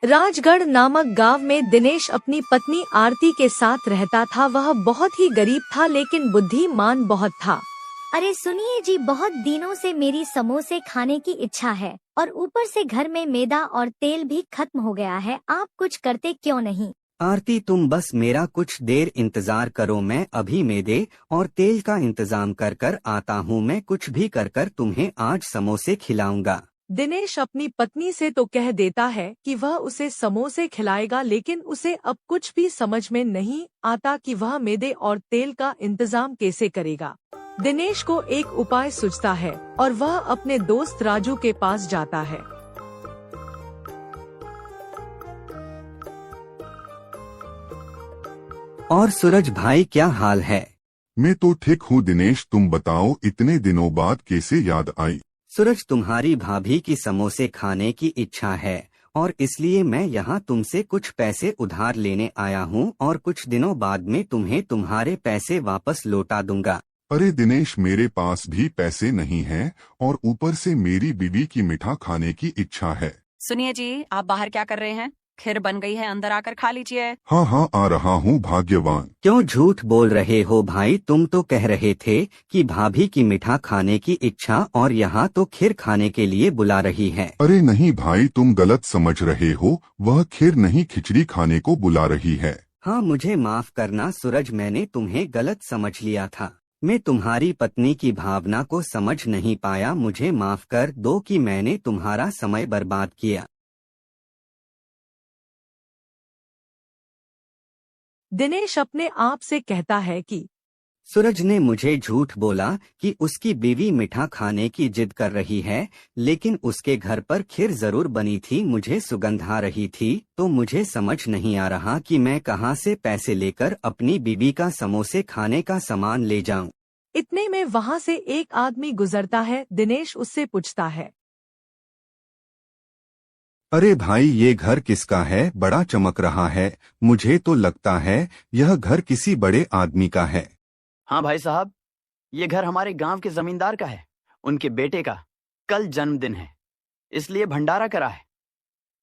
राजगढ़ नामक गांव में दिनेश अपनी पत्नी आरती के साथ रहता था। वह बहुत ही गरीब था लेकिन बुद्धिमान बहुत था। अरे सुनिए जी, बहुत दिनों से मेरी समोसे खाने की इच्छा है और ऊपर से घर में मैदा और तेल भी खत्म हो गया है। आप कुछ करते क्यों नहीं? आरती, तुम बस मेरा कुछ देर इंतजार करो, मैं अभी मैदे और तेल का इंतजाम कर आता हूँ। मैं कुछ भी कर तुम्हें आज समोसे खिलाऊंगा। दिनेश अपनी पत्नी से तो कह देता है कि वह उसे समोसे खिलाएगा, लेकिन उसे अब कुछ भी समझ में नहीं आता कि वह मैदे और तेल का इंतजाम कैसे करेगा। दिनेश को एक उपाय सूझता है और वह अपने दोस्त राजू के पास जाता है। और सूरज भाई, क्या हाल है? मैं तो ठीक हूँ दिनेश, तुम बताओ इतने दिनों बाद कैसे याद आई? सूरज, तुम्हारी भाभी की समोसे खाने की इच्छा है और इसलिए मैं यहाँ तुमसे कुछ पैसे उधार लेने आया हूँ और कुछ दिनों बाद में तुम्हें तुम्हारे पैसे वापस लौटा दूंगा। अरे दिनेश, मेरे पास भी पैसे नहीं हैं और ऊपर से मेरी बीवी की मीठा खाने की इच्छा है। सुनिए जी, आप बाहर क्या कर रहे हैं? खीर बन गई है, अंदर आकर खा लीजिए। हाँ हाँ, आ रहा हूँ भाग्यवान। क्यों झूठ बोल रहे हो भाई? तुम तो कह रहे थे कि भाभी की मीठा खाने की इच्छा और यहाँ तो खीर खाने के लिए बुला रही है। अरे नहीं भाई, तुम गलत समझ रहे हो, वह खीर नहीं खिचड़ी खाने को बुला रही है। हाँ, मुझे माफ करना सूरज, मैंने तुम्हें गलत समझ लिया था। मैं तुम्हारी पत्नी की भावना को समझ नहीं पाया। मुझे माफ कर दो कि मैंने तुम्हारा समय बर्बाद किया। दिनेश अपने आप से कहता है कि सूरज ने मुझे झूठ बोला कि उसकी बीवी मीठा खाने की जिद कर रही है, लेकिन उसके घर पर खीर जरूर बनी थी, मुझे सुगंध आ रही थी। तो मुझे समझ नहीं आ रहा कि मैं कहां से पैसे लेकर अपनी बीवी का समोसे खाने का सामान ले जाऊं। इतने में वहां से एक आदमी गुजरता है। दिनेश उससे पूछता है, अरे भाई, ये घर किसका है? बड़ा चमक रहा है। मुझे तो लगता है यह घर किसी बड़े आदमी का है। हाँ भाई साहब, ये घर हमारे गांव के जमींदार का है। उनके बेटे का कल जन्मदिन है, इसलिए भंडारा करा है।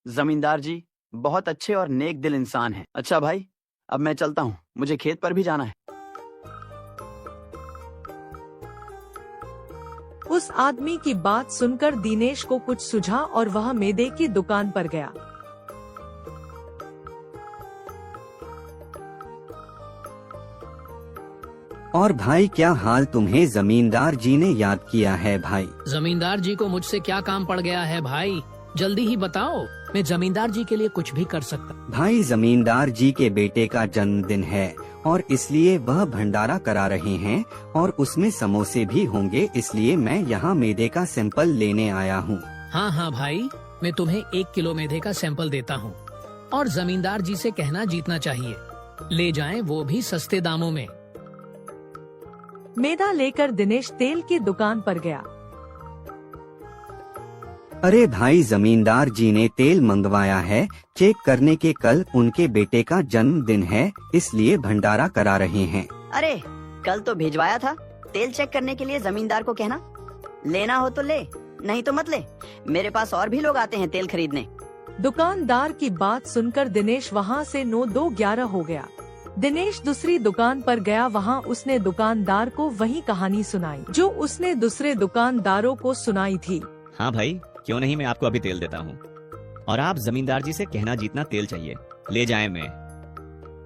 जमींदार जी बहुत अच्छे और नेक दिल इंसान हैं। अच्छा भाई, अब मैं चलता हूँ, मुझे खेत पर भी जाना है। उस आदमी की बात सुनकर दिनेश को कुछ सूझा और वह मैदे की दुकान पर गया। और भाई, क्या हाल? तुम्हें जमींदार जी ने याद किया है भाई? जमींदार जी को मुझसे क्या काम पड़ गया है भाई? जल्दी ही बताओ, मैं जमींदार जी के लिए कुछ भी कर सकता। भाई, जमींदार जी के बेटे का जन्मदिन है और इसलिए वह भंडारा करा रहे हैं और उसमें समोसे भी होंगे, इसलिए मैं यहाँ मैदे का सैंपल लेने आया हूँ। हाँ हाँ भाई, मैं तुम्हें 1 किलो मैदे का सैंपल देता हूँ और जमींदार जी से कहना जीतना चाहिए, ले जाएं, वो भी सस्ते दामों में। मैदा लेकर दिनेश तेल की दुकान पर गया। अरे भाई, जमींदार जी ने तेल मंगवाया है, चेक करने के कल उनके बेटे का जन्मदिन है, इसलिए भंडारा करा रहे हैं। अरे कल तो भिजवाया था, तेल चेक करने के लिए जमींदार को कहना, लेना हो तो ले, नहीं तो मत ले। मेरे पास और भी लोग आते हैं तेल खरीदने। दुकानदार की बात सुनकर दिनेश वहां से 9-2-11 हो गया। दिनेश दूसरी दुकान पर गया। वहां उसने दुकानदार को वही कहानी सुनाई जो उसने दूसरे दुकानदारों को सुनाई थी। हाँ भाई, क्यों नहीं, मैं आपको अभी तेल देता हूँ और आप जमींदार जी से कहना जितना तेल चाहिए ले जाएं, मैं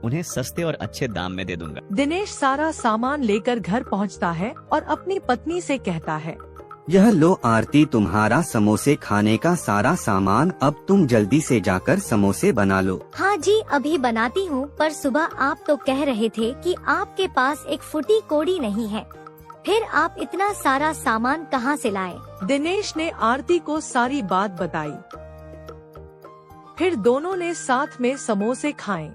उन्हें सस्ते और अच्छे दाम में दे दूंगा। दिनेश सारा सामान लेकर घर पहुँचता है और अपनी पत्नी से कहता है, यह लो आरती, तुम्हारा समोसे खाने का सारा सामान, अब तुम जल्दी से जाकर समोसे बना लो। हाँ जी, अभी बनाती हूँ, पर सुबह आप तो कह रहे थे कि आपके पास एक फुटी कोड़ी नहीं है, फिर आप इतना सारा सामान कहाँ से लाए? दिनेश ने आरती को सारी बात बताई। फिर दोनों ने साथ में समोसे खाए।